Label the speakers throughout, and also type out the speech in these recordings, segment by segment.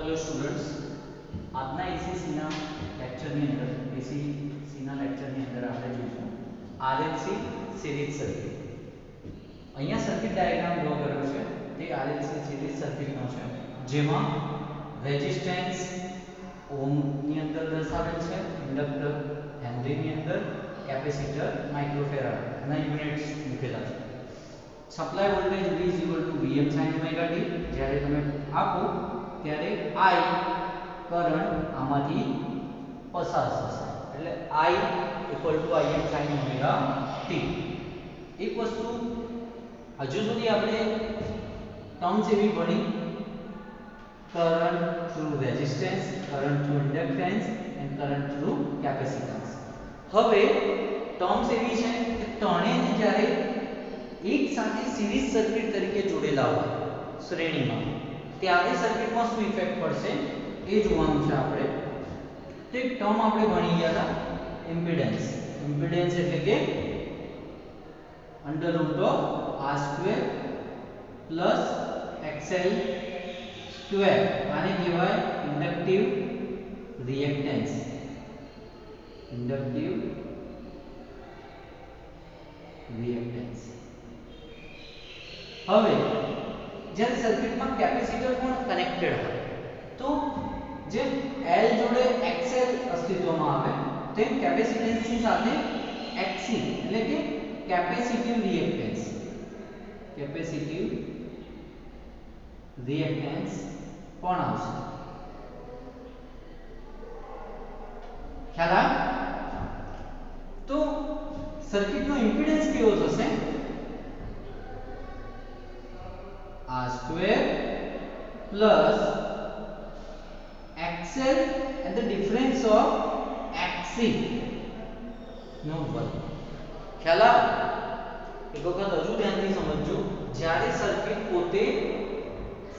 Speaker 1: Hello students, આજના એસીસીના લેક્ચરની અંદર એસીસીના લેક્ચરની અંદર આપણે જોઈશું આરએલસી સિરીઝ સર્કિટ. અહીંયા સર્કિટ ડાયાગ્રામ ડ્રો કર્યો છે તે આરએલસી સિરીઝ સર્કિટનો છે, જેમાં રેઝિસ્ટન્સ ઓહ્મની અંદર દર્શાવેલ છે, ઇન્ડક્ટર હેનરીની અંદર, કેપેસિટર માઇક્રોફેરાડ ના યુનિટ્સ મૂકેલા છે. Supply voltage V Vm sin omega t જ્યારે તમે આપો ત્યારે I કરંટ આમાંથી પસાર થશે, એટલે I Im sin omega t. એક વસ્તુ હજુ સુધી આપણે ટર્મ્સ એવી ભણી, current through resistance, current through inductance end current through capacitance. હવે ટર્મ્સ એવી છે કે ત્રણેયને જ્યારે એક સાથે સિરીઝ સર્કિટ તરીકે જોડેલા હોય શ્રેણીમાં, ત્યારે સર્કિટમાં શું ઇફેક્ટ પડશે એ જોવાનું છે આપણે. તો એક ટર્મ આપણે ભણી ગયા હતા, ઇમ્પિડન્સ. ઇમ્પિડન્સ એટલે કે √r² + xl². આને કહેવાય ઇન્ડક્ટિવ રિએક્ટન્સ. Inductive reactance. હવે જ્યારે સર્કિટમાં કેપેસિટર પણ કનેક્ટેડ હોય તો જેમ L જોડે XL અસ્તિત્વમાં આવે તેમ કેપેસિટન્સની સાથે XC એટલે કે કેપેસિટિવ રિએક્ટન્સ, કેપેસિટિવ રિએક્ટન્સ પણ આવશે. ખ્યાલ આવે? તો સર્કિટનો ઇમ્પિડન્સ કેવો થશે? r² plus XL and the difference of XC નો વર્ગ. ખ્યાલ આવે? એક વખત હજુ ધ્યાનથી સમજજો. જ્યારે સર્કિટ પોતે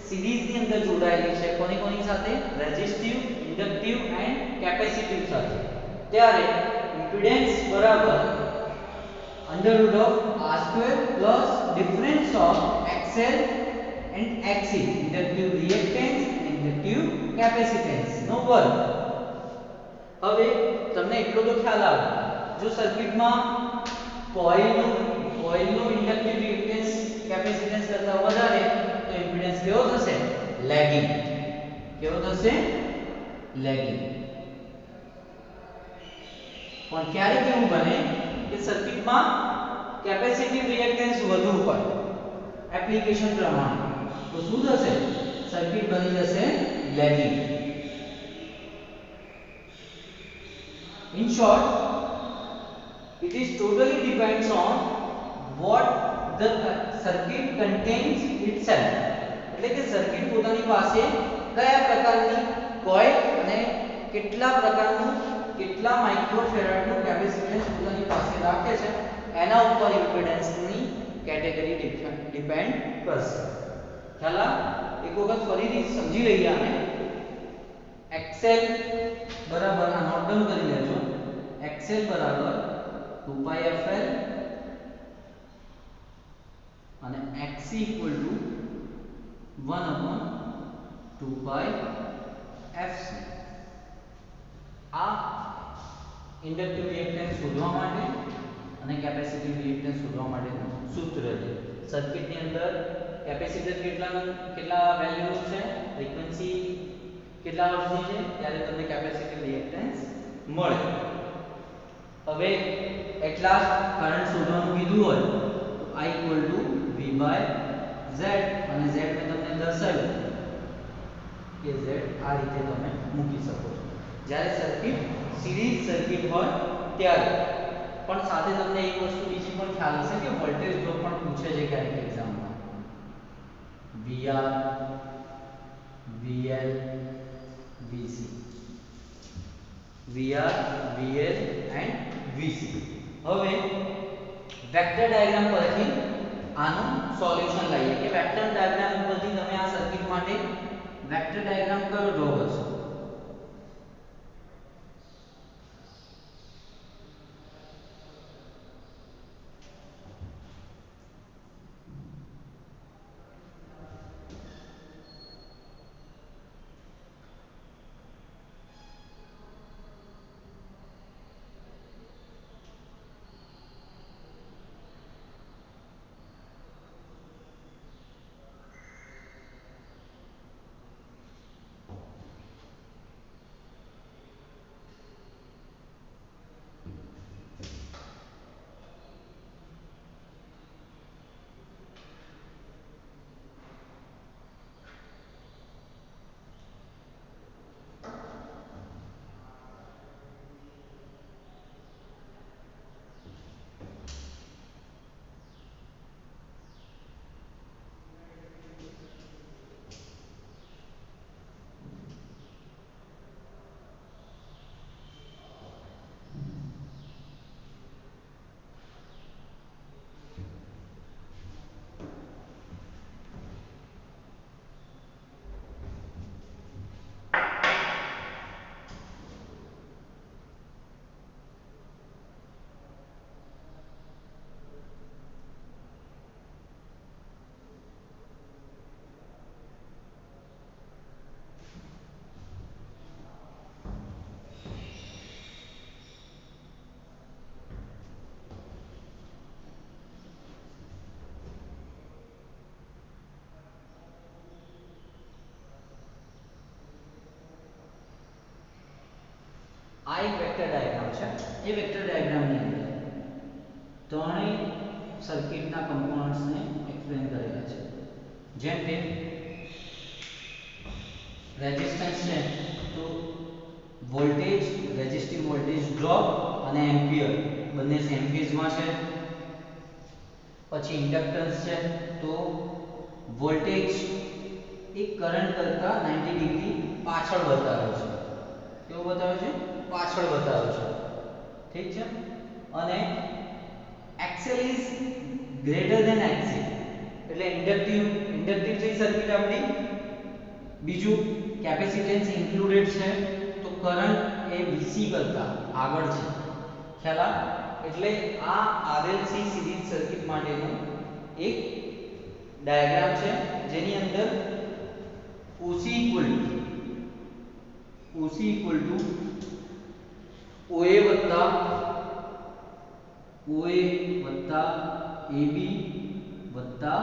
Speaker 1: સિરીઝની અંદર જોડાયેલી છે કોની સાથે? રેઝિસ્ટિવ, ઇન્ડક્ટિવ એન્ડ કેપેસિટિવ સાથે, ત્યારે ઇમ્પિડન્સ બરાબર √r² plus difference of XL and XC, inductive reactance, inductive capacitance નો વર્ગ. હવે તમને એટલો તો ખ્યાલ આવે, જો સર્કિટમાં કોઇલનો ઇન્ડક્ટિવ રિએક્ટન્સ કેપેસિટન્સ કરતા વધારે તો ઇમ્પિડન્સ કેવો થશે? લેગિંગ. કેવો થશે? લેગિંગ. પણ ક્યારેક એવું બને કે સર્કિટમાં કેપેસિટિવ રિએક્ટન્સ વધુ હોય એપ્લિકેશન પ્રમાણે, તો શું થશે? સર્કિટ બની જશે lagging. In short, it is totally depends on what the circuit contains itself. એટલે કે સર્કિટ પોતાની પાસે કયા પ્રકારની કોઇલ અને કેટલા માઇક્રોફેરાડનું કેપેસિટન્સ પોતાની પાસે રાખે છે એના ઉપર ઇમ્પિડન્સની કેટેગરી ડિપેન્ડ કરશે. ખ્યાલ આવે? એક વખત ફરીથી સમજી લઈએ આને. XL બરાબર, આ નોટ ડાઉન કરી લેજો. XL બરાબર 2πfL અને XC = 1/2πfC. આ ઇન્ડક્ટિવ રિએક્ટન્સ શોધવા માટે અને કેપેસિટિવ રિએક્ટન્સ શોધવા માટેનું સૂત્ર છે. સર્કિટની અંદર કેપેસિટર કેટલા વેલ્યુઝ છે, ફ્રીક્વન્સી કેટલા હર્ટ્ઝની છે, ત્યારે તમને કેપેસિટિવ રિએક્ટન્સ મળે. હવે એટલા કરંટ શોધવાનું કીધું હોય તો I = V/Z, અને Z મેં તમને દર્શાવ્યું કે Z આ રીતે તમે મૂકી શકો છો જ્યારે સર્કિટ સિરીઝ સર્કિટ હોય ત્યારે. પણ સાથે તમને એક વસ્તુ બીજી પણ ખ્યાલ હશે કે વોલ્ટેજ ડ્રોપ પણ પૂછે છે ક્યારેક એક્ઝામમાં. VR, VL, VC. VR, VL and VC. હવે વેક્ટર ડાયાગ્રામ પરથી આનું સોલ્યુશન લાવીએ કે વેક્ટર ડાયાગ્રામ ઉપરથી તમે આ સર્કિટ માટે વેક્ટર ડાયાગ્રામ કયો ડ્રો કરશો? એક વેક્ટર ડાયાગ્રામ છે. એ વેક્ટર ડાયાગ્રામની અંદર ત્રણેય સર્કિટના કમ્પોનન્ટ્સને એક્સપ્લેન કરેલા છે. જેમ કે રેઝિસ્ટન્સ છે તો વોલ્ટેજ, રેઝિસ્ટિવ વોલ્ટેજ ડ્રોપ અને એમ્પિયર બંને સેમ ફેઝમાં છે. પછી ઇન્ડક્ટન્સ છે તો વોલ્ટેજ એ કરંટ કરતા 90 ડિગ્રી પાછળ બતાવે છે. કેવું બતાવે છે? પાછળ બતાવે છે. ઠીક છે. અને XL is greater than XC એટલે ઇન્ડક્ટિવ છે સર્કિટ આપણી. બીજું કેપેસિટન્સ ઇન્ક્લુડેડ છે તો કરંટ એ VC કરતા આગળ છે. ખ્યાલ એટલે આ RLC સિરીઝ સર્કિટ માટેનું એક ડાયાગ્રામ છે જેની અંદર OC ઇક્વલ ટુ OA વત્તા AB વત્તા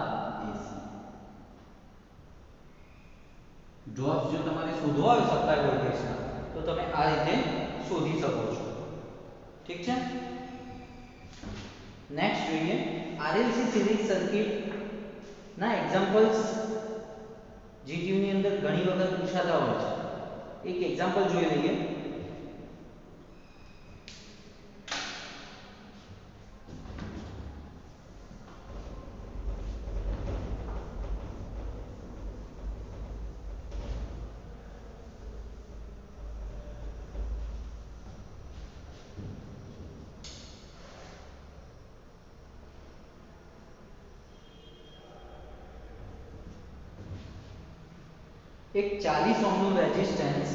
Speaker 1: AC. ડ્રોપ જો તમારે શોધવા હોય સપ્લાય વોલ્ટેજના તો તમે આ રીતે શોધી શકો છો. ઠીક છે. નેક્સ્ટ જોઈએ RLC સિરીઝ સર્કિટ ના એક્ઝામ્પલ્સ GTU ની અંદર ઘણી વખત પૂછાતા હોય છે. એક એક્ઝામ્પલ જોઈ લઈએ. એક 40 ઓહ્મનો રેઝિસ્ટન્સ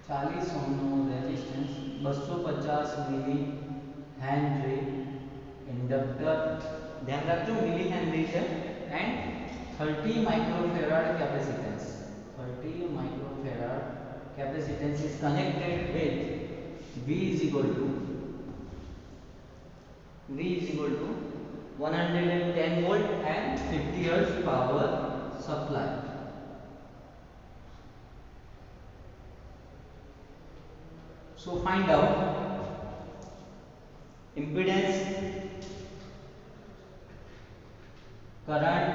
Speaker 1: 250 મિલી હેનરી ઇન્ડક્ટર, ધ્યાન રાખજો મિલી હેનરી છે, and 30 microfarad capacitance is connected with V is equal to 110 volt and 50 hertz power supply. So find out impedance, current,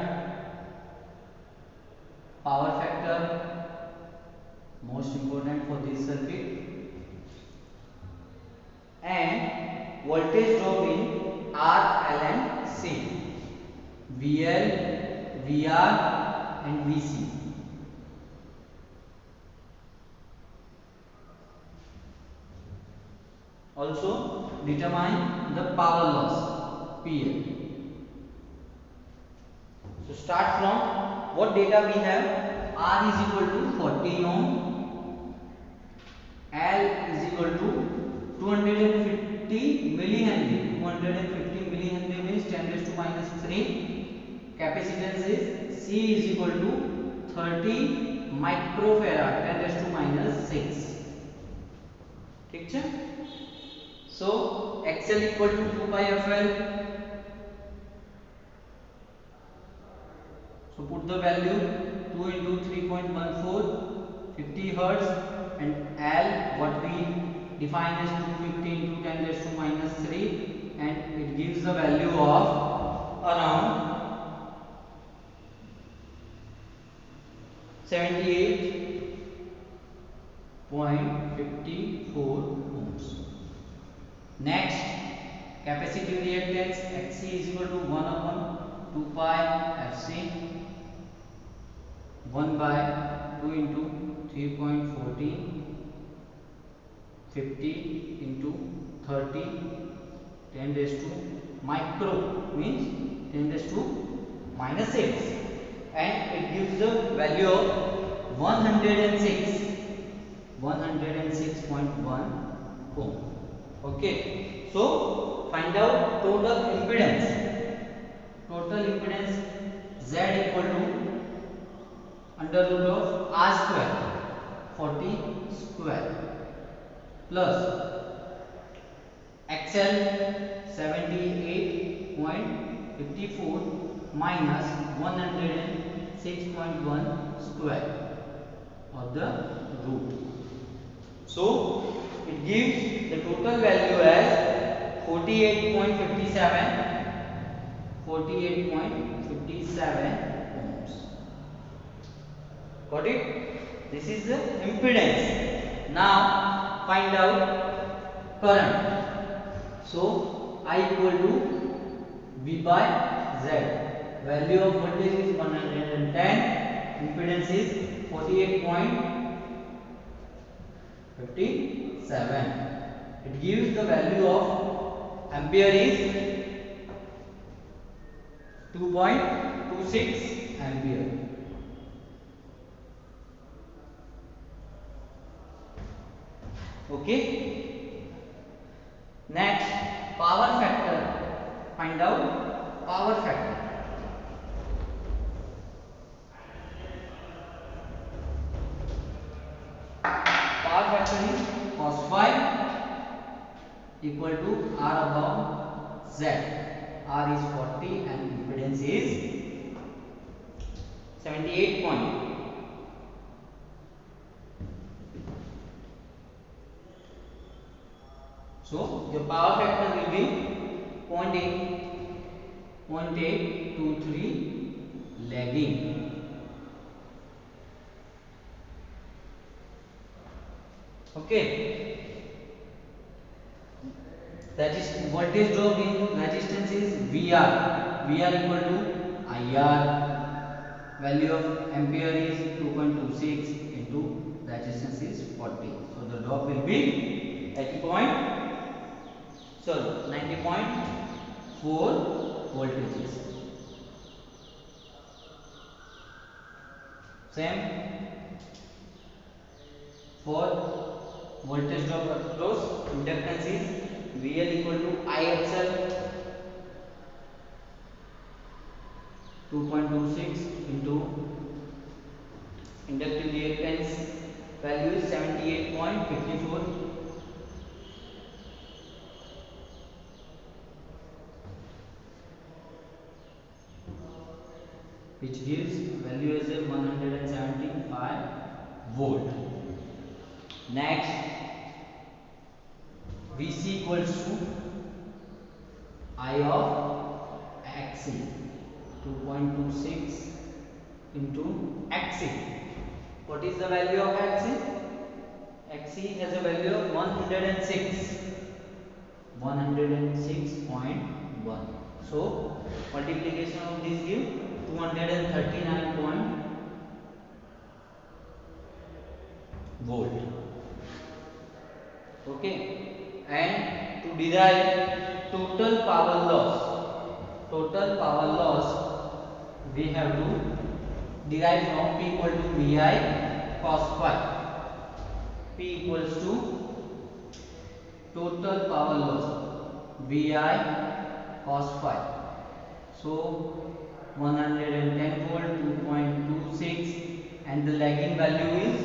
Speaker 1: power factor, most important for this circuit, and voltage drop in R, L and C, VL, VR and VC. Also determine the power loss PL. So start from what data we have. R is equal to 40 ohm, L is equal to 250 millihenry. 250 millihenry means 10 raised to minus 3. Capacitance is C is equal to 30 microfarad, 10 raised to minus 6. ठीक है. So XL equal to 2 pi FL. So put the value 2 into 3.14, 50 hertz, and L what we define as 250 into 10 raised to minus 3, and it gives the value of around 78.54 ohms. Next, capacitive reactance Xc is equal to 1 upon 2 pi Fc, 1 by 2 into 3.14, 50 into 30, 10 raised to micro means 10 raised to minus 6, and it gives the value of 106.1 ohm. Okay, so find out total impedance. Z equal to under root of R square 40 square plus XL 78.54 minus 106.1 square of the root. So it gives the total value as 48.57 ohms. Got it? This is the impedance. Now find out current. So I equal to V by Z. Value of voltage is 110. Impedance is 48.57. It gives the value of ampere is 2.26 ampere. Okay. Next, power factor. Find out power factor. Power factor is cos phi equal to R above Z. R is 40 and impedance is 78 point. So your power factor will be 0.823 lagging. Okay. That is voltage drop in resistance is VR. VR equal to IR. Value of ampere is 2.26 into resistance is 40. So the drop will be 90.4 voltages. Same for voltage drop across inductance is VL equal to IXL 2.26 into inductive reactance value is 78.54, which gives value as a 175 volt. Next, VC equals to I of XC 2.26 into XC. What is the value of XC? XC has a value of 106.1. So multiplication of this give 239 volt. Okay, and to derive total power loss we have to derive from P equal to VI cos phi. P equals to total power loss VI cos phi. So 110 volt 2.26 and the lagging value is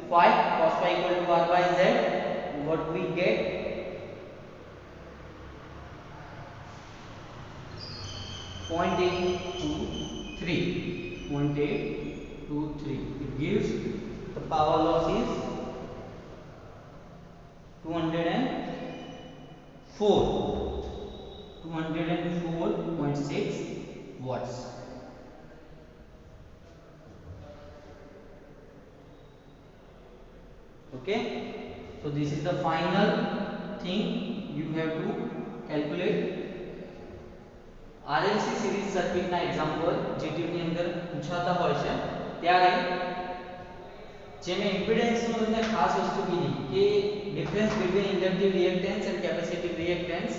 Speaker 1: 5. Cos phi equal to R by Z. What we get? 0.823. It gives the power loss is 204.6 watts. Okay, so this is the final thing you have to calculate. RLC series circuit ना example GTU ની અંદર પૂછાતા હોય છે ત્યારે જે મે impedance નો તમને ખાસ વસ્તુ કીધી કે difference between inductive reactance and capacitive reactance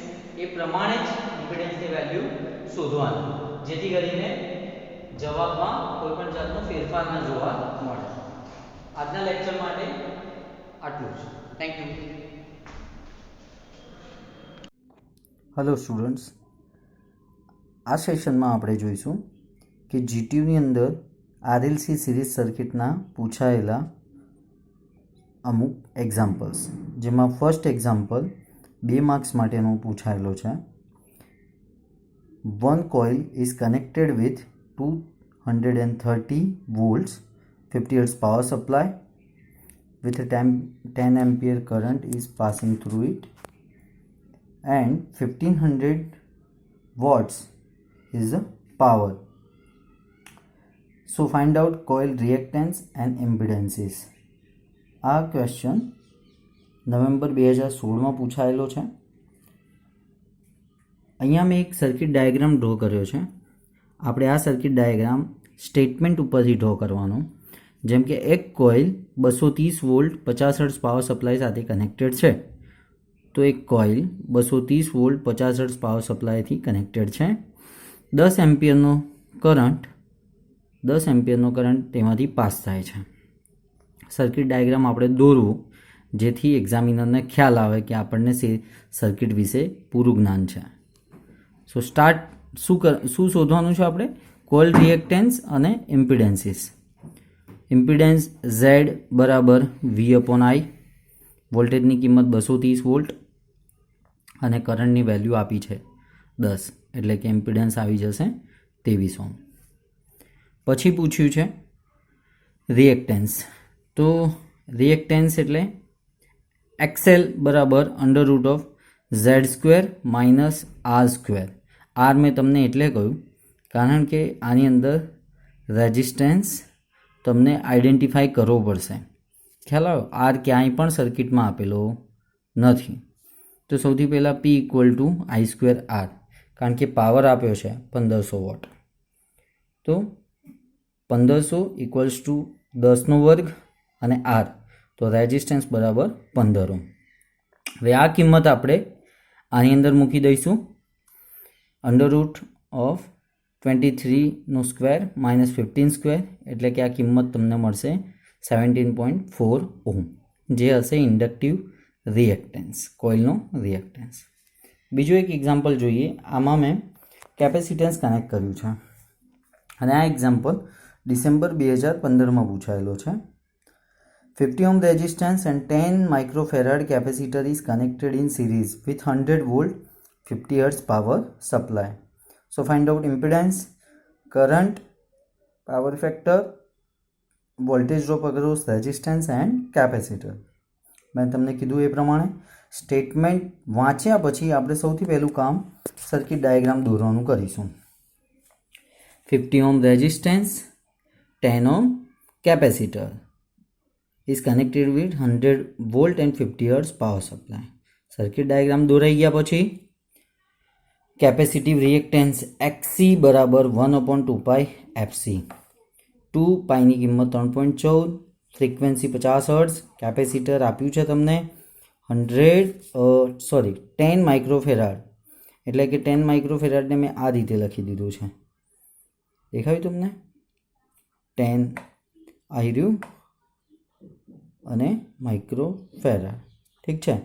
Speaker 1: એ પ્રમાણે જ ઇમ્પિડન્સ ની વેલ્યુ શોધવાની જેથી કરીને જવાબમાં કોઈપણ જાતનો ફેરફાર ન જોવા મળે. આજના લેક્ચર માટે આટલું જ. Thank you.
Speaker 2: હેલો સ્ટુડન્ટ્સ, આ સેશનમાં આપણે જોઈશું કે જીટીયુની અંદર આરએલસી સિરીઝ સર્કિટના પૂછાયેલા અમુક એક્ઝામ્પલ્સ, જેમાં ફર્સ્ટ એક્ઝામ્પલ 2 માર્ક્સ માટેનો પૂછાયેલો છે. One coil is connected with 230 volts 50 hertz power supply with a 10 ampere current is passing through it, and 1500 watts is the power. So find out coil reactance and impedances. આ question November 2016માં પૂછાયેલો છે. અહીંયા મેં એક circuit diagram draw કર્યો છે. આપણે આ circuit diagram statement ઉપરથી ડ્રો કરવાનો. જેમ કે એક coil 230 volt 50 hertz power supply સાથે કનેક્ટેડ છે, તો એક કોઇલ 230 વોલ્ટ 50 હર્ટ્ઝ પાવર સપ્લાયથી કનેક્ટેડ છે. 10 એમ્પિયરનો કરંટ તેમાંથી પાસ થાય છે. સર્કિટ ડાયાગ્રામ આપણે દોરવું જેથી એક્ઝામિનરને ખ્યાલ આવે કે આપણને સર્કિટ વિશે પૂરું જ્ઞાન છે. સો સ્ટાર્ટ શું શોધવાનું છે આપણે? કોઇલ રિએક્ટન્સ અને ઇમ્પિડન્સીસ. ઇમ્પિડન્સ Z બરાબર V/I, વોલ્ટેજની કિંમત 230 વોલ્ટ અને કરંટની વેલ્યુ આપી છે 10, એટલે કે ઇમ્પિડન્સ આવી જશે 23 ઓહ્મ. પછી પૂછ્યું છે રિએક્ટન્સ. તો રિએક્ટન્સ એટલે XL બરાબર √Z² માઇનસ R². R મેં તમને એટલે કહ્યું કારણ કે આની અંદર રેઝિસ્ટન્સ તમને આઈડેન્ટિફાઈ કરવો પડશે. ખ્યાલ આવ્યો? આર ક્યાંય પણ સર્કિટમાં આપેલો નથી. તો સૌથી પહેલાં P = I²R, કારણ કે પાવર આપ્યો છે 1500 વોટ. તો 1500 = 10² અને R, તો રેઝિસ્ટન્સ બરાબર 15 ઓહ્મ. હવે આ કિંમત આપણે આની અંદર મૂકી દઈશું. √23² માઇનસ 15² એટલે કે આ કિંમત તમને મળશે 17.4 ઓહ્મ, જે હશે ઇન્ડક્ટિવ રિએક્ટન્સ, કોઇલનો રિએક્ટન્સ. બીજું એક એક્ઝામ્પલ જોઈએ. આમાં મેં કેપેસિટન્સ કનેક્ટ કર્યું છે અને આ એક્ઝામ્પલ ડિસેમ્બર 2015માં પૂછાયેલો છે. 50 ohm resistance and 10 microfarad capacitor is connected in series with 100 volt 50 hertz power supply. So find out impedance, current, power factor, voltage drop across resistance and capacitor. મેં તમને કીધું એ પ્રમાણે statement વાંચ્યા પછી આપણે સૌથી પહેલું કામ સર્કિટ ડાયાગ્રામ દોરવાનું કરીશું. 50 ohm resistance, 10 ohm capacitor is connected with 100 volt and 50 hertz power supply. Circuit diagram દોરાઈ ગયા પછી કેપેસિટિવ રિએક્ટન્સ XC બરાબર 1/2π FC. 2π ની કિંમત 3.14, ફ્રીક્વન્સી 50 હર્ટ્ઝ, કેપેસિટર આપ્યું છે તમને 10 માઇક્રોફેરાડ, એટલે કે 10 માઇક્રોફેરાડને મેં આ રીતે લખી દીધું છે. દેખાયું તમને? 10 આવી રહ્યું અને માઇક્રોફેરાડ. ઠીક છે.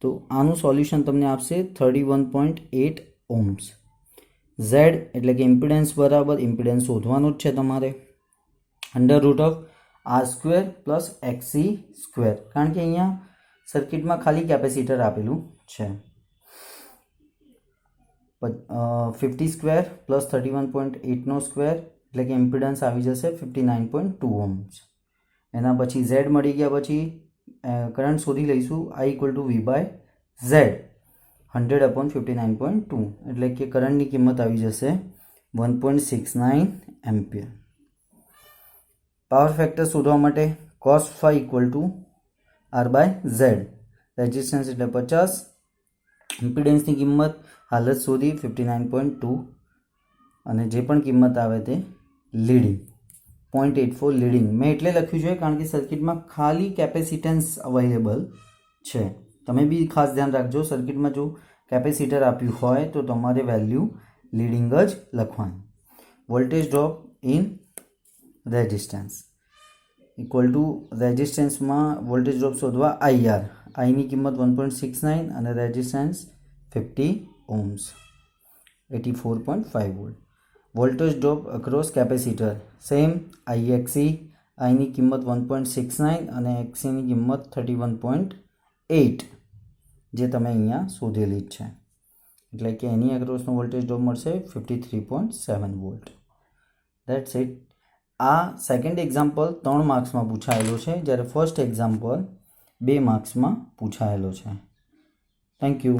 Speaker 2: તો આનું સોલ્યુશન તમને આપશે 31.8 ohms. Z એટલે કે ઇમ્પિડન્સ બરાબર ઇમ્પિડન્સ શોધવાનું જ છે તમારે √R² + XC², કારણ કે અહીંયા સર્કિટમાં ખાલી કેપેસિટર આપેલું છે. 50² + 31.8² એટલે કે ઇમ્પિડન્સ આવી જશે 59.2 ohms. એના પછી Z મળી ગયા પછી કરંટ શોધી લઈશું. I = V/Z 100/59.2 એટલે કે કરંટની કિંમત આવી જશે 1.69 એમ્પિયર. પાવર ફેક્ટર શોધવા માટે cos phi = R/Z, રેઝિસ્ટન્સ એટલે 50, ઇમ્પિડન્સની કિંમત હાલત શોધી 59.2 અને જે પણ કિંમત આવે તે લીડિંગ 0.84 લીડિંગ. મેં એટલે લખ્યું છે કારણ કે સર્કિટમાં ખાલી કેપેસિટન્સ અવેલેબલ છે. તમે બી ખાસ ધ્યાન રાખજો, સર્કિટમાં જો કેપેસિટર આપ્યું હોય તો તમારે વેલ્યુ લીડિંગ જ લખવાની. વોલ્ટેજ ડ્રોપ ઇન રેઝિસ્ટન્સ = રેઝિસ્ટન્સમાં વોલ્ટેજ ડ્રોપ શોધવા IR. આઈની કિંમત 1.69 અને રેઝિસ્ટન્સ 50 ohms 84.5 volt. Voltage drop across capacitor same IXC. આઈની કિંમત 1.69 અને XCની કિંમત 31.8 જે તમે અહીંયા શોધેલી જ છે, એટલે કે એની અક્રોસનો વોલ્ટેજ ડ્રોપ મળશે 53.7 વોલ્ટ. That's it. આ સેકન્ડ એક્ઝામ્પલ 3 માર્ક્સમાં પૂછાયેલો છે, જ્યારે ફર્સ્ટ એક્ઝામ્પલ 2 માર્ક્સમાં પૂછાયેલો છે. Thank you.